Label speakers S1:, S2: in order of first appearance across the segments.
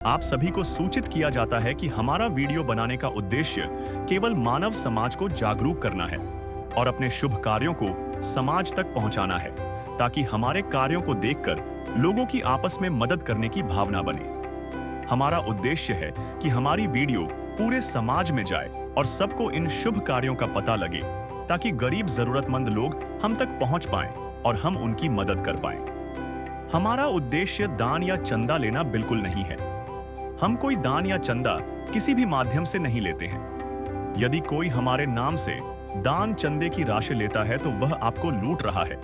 S1: आप सभी को सूचित किया जाता है कि हमारा वीडियो बनाने का उद्देश्य केवल मानव समाज को जागरूक करना है और अपने शुभ कार्यों को समाज तक पहुंचाना है, ताकि हमारे कार्यों को देखकर लोगों की आपस में मदद करने की भावना बने। हमारा उद्देश्य है कि हमारी वीडियो पूरे समाज में जाए और सबको इन शुभ कार्यों का पता लगे, ताकि गरीब जरूरतमंद लोग हम तक पहुंच पाएं और हम उनकी मदद कर पाएं। हमारा उद्देश्य दान या चंदा लेना बिल्कुल नहीं है। हम कोई दान या चंदा किसी भी माध्यम से नहीं लेते हैं। यदि कोई हमारे नाम से दान चंदे की राशि लेता है तो वह आपको लूट रहा है।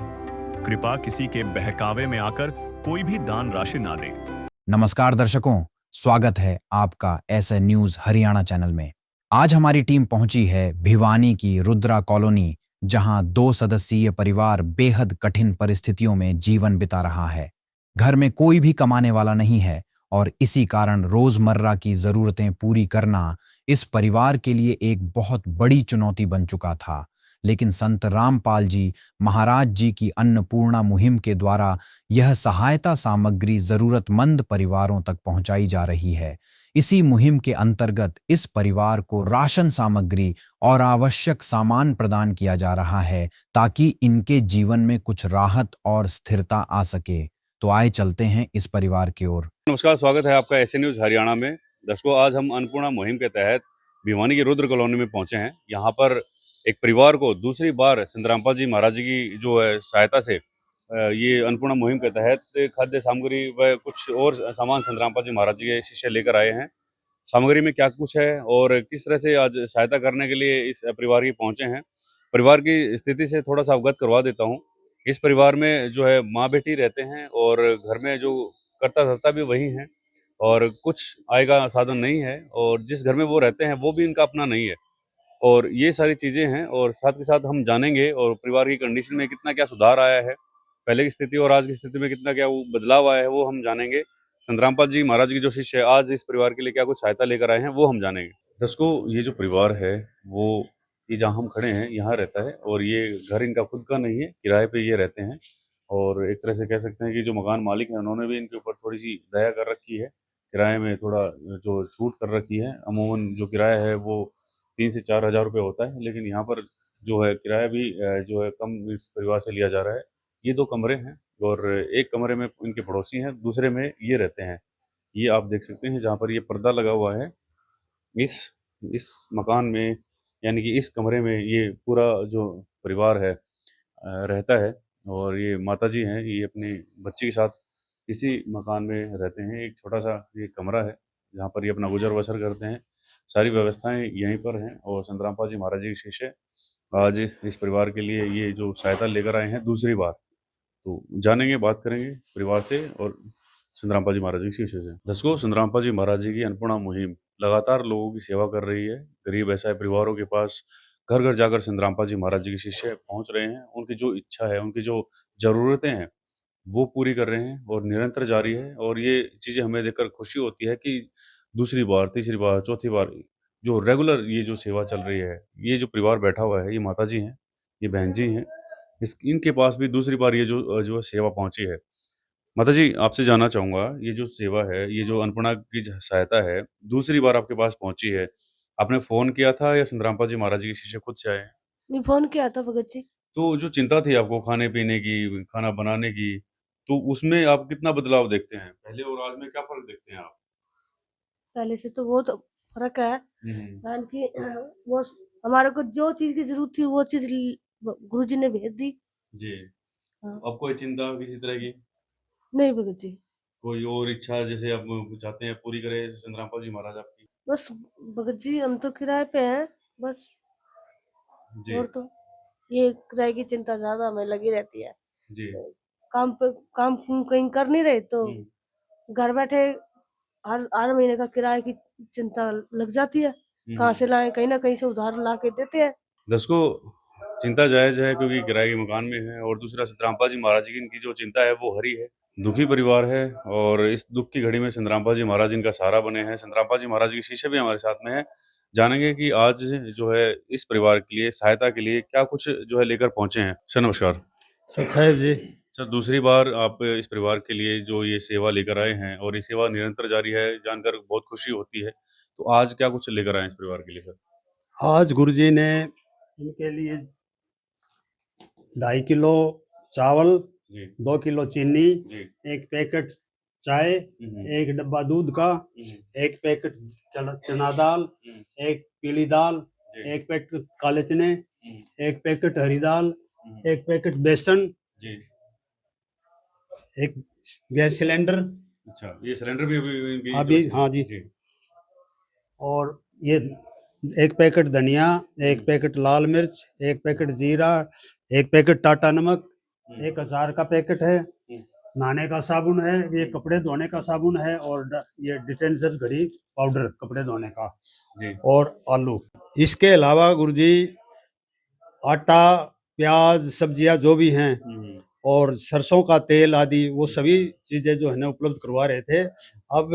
S1: कृपया किसी के बहकावे में आकर कोई भी दान राशि ना दें।
S2: नमस्कार दर्शकों, स्वागत है आपका एसए न्यूज हरियाणा चैनल में। आज हमारी टीम पहुंची है भिवानी की रुद्रा कॉलोनी, जहां 2 सदस्यीय परिवार बेहद कठिन परिस्थितियों में जीवन बिता रहा है। घर में कोई भी कमाने वाला नहीं है और इसी कारण रोजमर्रा की जरूरतें पूरी करना इस परिवार के लिए एक बहुत बड़ी चुनौती बन चुका था। लेकिन संत रामपाल जी महाराज जी की अन्नपूर्णा मुहिम के द्वारा यह सहायता सामग्री जरूरतमंद परिवारों तक पहुंचाई जा रही है। इसी मुहिम के अंतर्गत इस परिवार को राशन सामग्री और आवश्यक सामान प्रदान किया जा रहा है, ताकि इनके जीवन में कुछ राहत और स्थिरता आ सके। तो आए चलते हैं इस परिवार की ओर।
S3: नमस्कार, स्वागत है आपका एसए न्यूज़ हरियाणा में। दर्शकों, आज हम अन्नपूर्णा मुहिम के तहत भिवानी की रुद्र कॉलोनी में पहुंचे हैं। यहाँ पर एक परिवार को दूसरी बार संत रामपाल जी महाराज जी की जो है सहायता से ये अन्नपूर्णा मुहिम के तहत खाद्य सामग्री व कुछ और सामान संत रामपाल जी महाराज जी के शिष्य लेकर आए हैं। सामग्री में क्या कुछ है और किस तरह से आज सहायता करने के लिए इस परिवार की पहुंचे हैं, परिवार की स्थिति से थोड़ा सा अवगत करवा देता हूँ। इस परिवार में जो है माँ बेटी रहते हैं और घर में जो करता धरता भी वही है और कुछ आय का साधन नहीं है, और जिस घर में वो रहते हैं वो भी इनका अपना नहीं है। और ये सारी चीज़ें हैं और साथ के साथ हम जानेंगे और परिवार की कंडीशन में कितना क्या सुधार आया है, पहले की स्थिति और आज की स्थिति में कितना क्या वो बदलाव आया है, वो हम जानेंगे। संत रामपाल जी महाराज की जो शिष्य है आज इस परिवार के लिए क्या कुछ सहायता लेकर आए हैं, वो हम जानेंगे। दर्शकों, ये जो परिवार है वो ये जहाँ हम खड़े हैं यहाँ रहता है, और ये घर इनका खुद का नहीं है, किराए पे ये रहते हैं। और एक तरह से कह सकते हैं कि जो मकान मालिक है उन्होंने भी इनके ऊपर थोड़ी सी दया कर रखी है, किराए में थोड़ा जो छूट कर रखी है। अमूमन जो किराया है वो 3 से 4 हज़ार रुपये होता है, लेकिन यहाँ पर जो है किराया भी जो है कम इस परिवार से लिया जा रहा है। ये 2 कमरे हैं और एक कमरे में इनके पड़ोसी हैं, दूसरे में ये रहते हैं। ये आप देख सकते हैं जहाँ पर ये पर्दा लगा हुआ है, इस इस मकान में यानी कि इस कमरे में ये पूरा जो परिवार है रहता है। और ये माताजी हैं, ये अपने बच्चे के साथ इसी मकान में रहते हैं। एक छोटा-सा ये कमरा है, जहाँ पर ये अपना गुज़र-बसर करते हैं। सारी व्यवस्थाएँ यहीं पर हैं और संत रामपाल जी महाराज जी के शिष्य आज इस परिवार के लिए ये जो सहायता लेकर आए हैं दूसरी बार। तो जानेंगे, बात करेंगे परिवार से और संत रामपाल जी महाराज जी के शिष्य से। दर्शकों, संत रामपाल जी महाराज जी की अन्नपूर्णा मुहिम लगातार लोगों की सेवा कर रही है। गरीब असहाय परिवारों के पास घर-घर जाकर संत रामपाल जी महाराज जी के शिष्य पहुँच रहे हैं। उनकी जो इच्छा है, उनकी जो ज़रूरतें हैं, वो पूरी कर रहे हैं और निरंतर जारी है। और ये चीज़ें हमें देखकर खुशी होती है कि दूसरी बार, तीसरी बार, चौथी बार जो रेगुलर ये जो सेवा चल रही है, ये जो परिवार बैठा हुआ है, ये माताजी हैं, ये बहन जी हैं, इनके पास भी दूसरी बार ये जो सेवा पहुँची है। माताजी, आपसे जानना चाहूँगा, ये जो सेवा है, ये जो अन्नपूर्णा की सहायता है, दूसरी बार आपके पास पहुँची है, आपने फ़ोन किया था या संत रामपाल जी महाराज जी के शिष्य खुद से आए हैं?
S4: नहीं, फ़ोन किया था भगत जी।
S3: तो जो चिंता थी आपको खाने-पीने की, खाना बनाने की, तो उसमें आप कितना बदलाव देखते हैं? पहले और आज में क्या फ़र्क देखते हैं आप?
S4: पहले से तो बहुत फ़र्क है।
S3: हुँ, हुँ।
S4: कारण कि वो हमारे को जो चीज़ की ज़रूरत थी वो चीज़ गुरुजी ने भेज दी।
S3: जी।
S4: हाँ।
S3: अब कोई चिंता किसी तरह की?
S4: नहीं भगत जी,
S3: कोई और इच्छा जैसे आप चाहते हैं पूरी करे संत रामपाल जी महाराज आपकी?
S4: बस भगत जी हम तो किराए पे हैं, बस।
S3: जी,
S4: और तो ये किराए की चिंता ज़्यादा हमें लगी रहती है।
S3: जी।
S4: काम पे काम कहीं कर नहीं रहे तो
S3: हुँ,
S4: घर बैठे हर हर महीने का किराए की चिंता लग जाती है।
S3: हुँ,
S4: कहाँ
S3: हुँ।
S4: से लाएँ? कहीं न कहीं से उधार ला के देते हैं।
S3: दर्शकों, चिंता जायज़ है क्योंकि किराए के मकान में है, और दूसरा संत रामपाल जी महाराज जी की इनकी जो चिंता है वो हरी है। दुखी परिवार है और इस दुःख की घड़ी में संत रामपाल जी महाराज इनका सहारा बने हैं। संत रामपाल जी महाराज के शिष्य भी हमारे साथ में हैं। जानेंगे कि आज जो है इस परिवार के लिए सहायता के लिए क्या कुछ जो है लेकर पहुँचे हैं। सर नमस्कार।
S5: सर साहेब जी,
S3: सर दूसरी बार आप इस परिवार के लिए जो ये सेवा लेकर आए हैं और ये सेवा निरंतर जारी है जानकर बहुत खुशी होती है। तो आज क्या कुछ लेकर आए हैं इस परिवार के लिए सर?
S5: आज गुरुजी ने इनके लिए 2.5 किलो चावल,
S3: जी
S5: 2 किलो चीनी,
S3: जी
S5: 1 पैकेट चाय, 1 डब्बा दूध का, 1 पैकेट चना दाल, 1 पीली दाल,
S3: जी
S5: 1 पैकेट काले चने, 1 पैकेट हरी दाल, 1 पैकेट बेसन,
S3: जी।
S5: 1 गैस सिलेंडर,
S3: अच्छा, ये सिलेंडर भी अभी
S5: अभी हाँ जी,
S3: जी
S5: और ये 1 पैकेट धनिया, 1 पैकेट लाल मिर्च, 1 पैकेट जीरा, 1 पैकेट टाटा नमक, 1000 का पैकेट है, नहाने का साबुन है, ये कपड़े धोने का साबुन है, और ये डिटेंजर घड़ी पाउडर कपड़े धोने का
S3: जी
S5: और आलू। इसके अलावा गुरुजी आटा, प्याज, सब्जियां जो भी हैं और सरसों का तेल आदि वो सभी चीजें जो है ना उपलब्ध करवा रहे थे। अब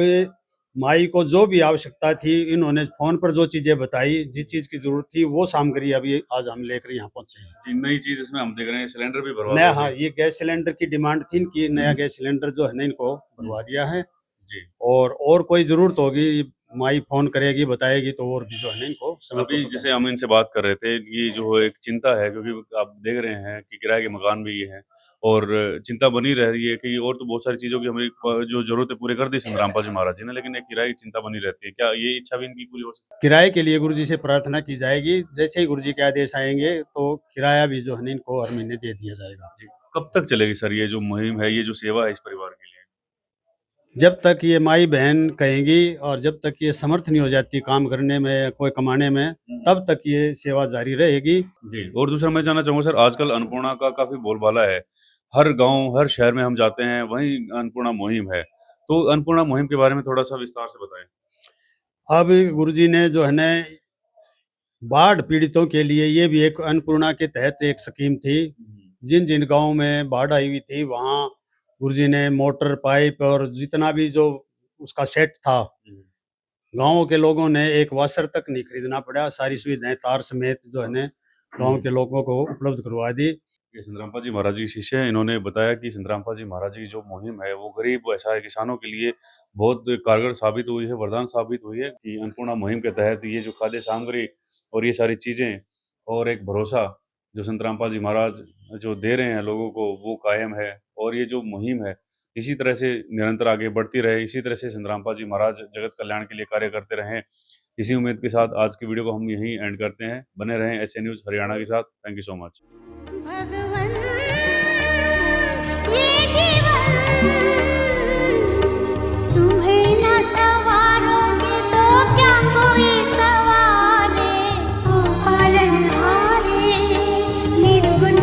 S5: माई को जो भी आवश्यकता थी इन्होंने फोन पर जो चीजें बताई, जिस चीज की जरूरत थी वो सामग्री अभी आज हम लेकर यहाँ पहुंचे हैं।
S3: जी। नई चीज इसमें हम देख रहे हैं, सिलेंडर भी भरवा
S5: नया,
S3: दिया
S5: हाँ,
S3: है।
S5: ये गैस सिलेंडर की डिमांड थी इनकी, नया गैस सिलेंडर जो है ना इनको भरवा दिया है।
S3: जी
S5: और कोई जरूरत होगी माई फोन करेगी, बताएगी तो और भी जो है ना इनको समय
S3: अभी
S5: पर
S3: जैसे हम इनसे बात कर रहे थे, ये जो एक चिंता है क्योंकि आप देख रहे हैं कि किराए के मकान भी ये हैं और चिंता बनी रह रही है कि और तो बहुत सारी चीज़ों की हमारी जो ज़रूरतें पूरी कर दी संग्रामपाल जी महाराज जी ने, लेकिन एक किराए की चिंता बनी रहती है। क्या ये इच्छा भी इनकी पूरी हो सकती
S5: किराए के लिए गुरुजी से प्रार्थना की जाएगी। जैसे ही गुरुजी के आदेश आएंगे तो किराया भी जो है ना इनको हर महीने दे दिया जाएगा।
S3: है? कब तक चलेगी सर ये जो मुहिम है, ये जो सेवा है इस परिवार के लिए?
S5: जब तक ये माई बहन कहेंगी और जब तक ये समर्थ नहीं हो जाती काम करने में, कोई कमाने में, तब तक ये सेवा जारी रहेगी।
S3: जी। और दूसरा मैं जानना चाहूँगा सर, आजकल अन्नपूर्णा का काफ़ी बोलबाला है। हर गाँव, हर शहर में हम जाते हैं, वहीं अन्नपूर्णा मुहिम है। तो अन्नपूर्णा मुहिम के बारे में थोड़ा-सा विस्तार से बताएँ।
S5: अब गुरुजी ने जो है ना बाढ़ पीड़ितों के लिए ये भी एक अन्नपूर्णा के तहत एक स्कीम थी। जिन जिन गाँव में बाढ़ आई हुई थी वहाँ गुरुजी ने मोटर, पाइप और जितना भी जो उसका सेट था, गाँव के लोगों ने एक वाशर तक नहीं खरीदना पड़ा, सारी सुविधाएं तार समेत जो है ना गाँव के लोगों को उपलब्ध करवा दी।
S3: ये संतरामपाल जी महाराज जी के शिष्य हैं। इन्होंने बताया कि संतरामपाल जी महाराज जी की जो मुहिम है वो गरीब असहाय किसानों के लिए बहुत कारगर साबित हुई है, वरदान साबित हुई है कि अन्नपूर्णा मुहिम के तहत ये जो खाद्य सामग्री और ये सारी चीज़ें और एक भरोसा जो संतरामपाल जी महाराज जो दे रहे हैं लोगों को वो कायम है। और ये जो मुहिम है इसी तरह से निरंतर आगे बढ़ती रहे, इसी तरह से संतरामपाल जी महाराज जगत कल्याण के लिए कार्य करते रहें। इसी उम्मीद के साथ आज की वीडियो को हम यहीं एंड करते हैं। बने रहें ऐसे न्यूज़ हरियाणा के साथ। Thank you so much.
S6: भगवन ये जीवन तुम्हें न सवारोगे तो क्या कोई सवारे, ओ पालनहारे निर्गुण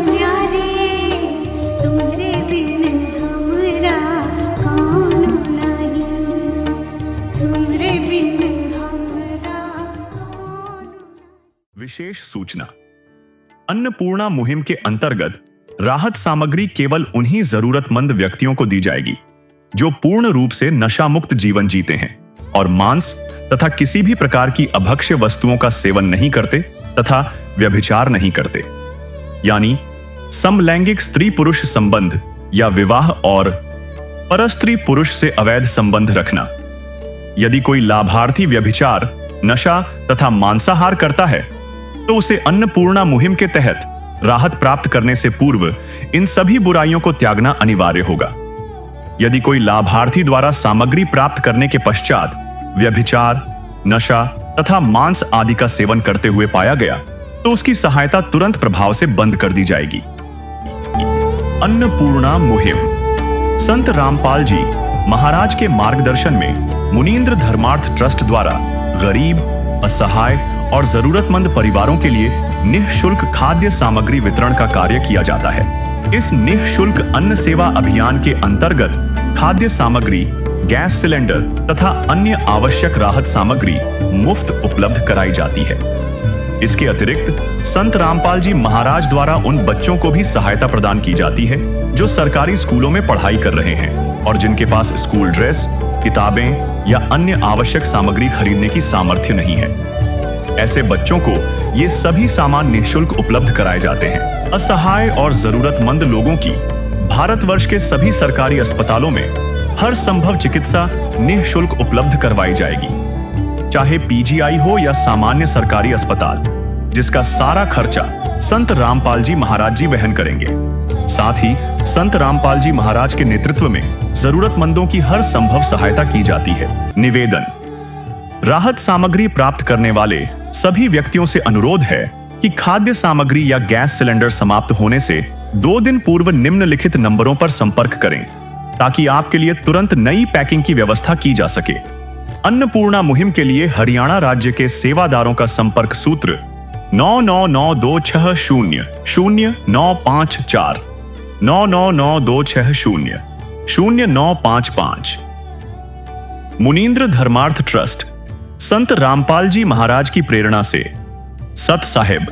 S6: न्यारे, तुम्हारे बिन हमरा कौन नहीं, तुम्हारे बिन हमरा कौन।
S1: विशेष सूचना। अन्नपूर्णा मुहिम के अंतर्गत राहत सामग्री केवल उन्हीं जरूरतमंद व्यक्तियों को दी जाएगी जो पूर्ण रूप से नशा मुक्त जीवन जीते हैं और मांस तथा किसी भी प्रकार की अभक्ष्य वस्तुओं का सेवन नहीं करते तथा व्यभिचार नहीं करते, यानी समलैंगिक स्त्री पुरुष संबंध या विवाह और परस्त्री पुरुष से अवैध संबंध रखना। यदि कोई लाभार्थी व्यभिचार, नशा तथा मांसाहार करता है तो उसे अन्नपूर्णा मुहिम के तहत राहत प्राप्त करने से पूर्व इन सभी बुराइयों को त्यागना अनिवार्य होगा। यदि कोई लाभार्थी द्वारा सामग्री प्राप्त करने के पश्चात व्यभिचार, नशा तथा मांस आदि का सेवन करते हुए पाया गया तो उसकी सहायता तुरंत प्रभाव से बंद कर दी जाएगी। अन्नपूर्णा मुहिम संत रामपाल जी महाराज के मार्गदर्शन में मुनीन्द्र धर्मार्थ ट्रस्ट द्वारा गरीब, असहाय और जरूरतमंद परिवारों के लिए निःशुल्क खाद्य सामग्री वितरण का कार्य किया जाता है। इस निःशुल्क अन्न सेवा अभियान के अंतर्गत खाद्य सामग्री, गैस सिलेंडर तथा अन्य आवश्यक राहत सामग्री मुफ्त उपलब्ध कराई जाती है। इसके अतिरिक्त संत रामपाल जी महाराज द्वारा उन बच्चों को भी सहायता प्रदान की जाती है जो सरकारी स्कूलों में पढ़ाई कर रहे हैं और जिनके पास स्कूल ड्रेस, किताबें या अन्य आवश्यक सामग्री खरीदने की सामर्थ्य नहीं है। ऐसे बच्चों को ये सभी सामान निःशुल्क उपलब्ध कराए जाते हैं। असहाय और जरूरतमंद लोगों की भारतवर्ष के सभी सरकारी अस्पतालों में हर संभव चिकित्सा निःशुल्क उपलब्ध करवाई जाएगी, चाहे पीजीआई हो या सामान्य सरकारी अस्पताल, जिसका सारा खर्चा संत रामपाल जी महाराज जी वहन करेंगे। साथ ही संत रामपाल जी महाराज के नेतृत्व में जरूरतमंदों की हर संभव सहायता की जाती है। निवेदन: राहत सामग्री प्राप्त करने वाले सभी व्यक्तियों से अनुरोध है कि खाद्य सामग्री या गैस सिलेंडर समाप्त होने से 2 दिन पूर्व निम्नलिखित नंबरों पर संपर्क करें, ताकि आपके लिए तुरंत नई पैकिंग की व्यवस्था की जा सके। अन्नपूर्णा मुहिम के लिए हरियाणा राज्य के सेवादारों का संपर्क सूत्र 9992600954 9992600955। मुनींद्र धर्मार्थ ट्रस्ट संत रामपाल जी महाराज की प्रेरणा से सत साहिब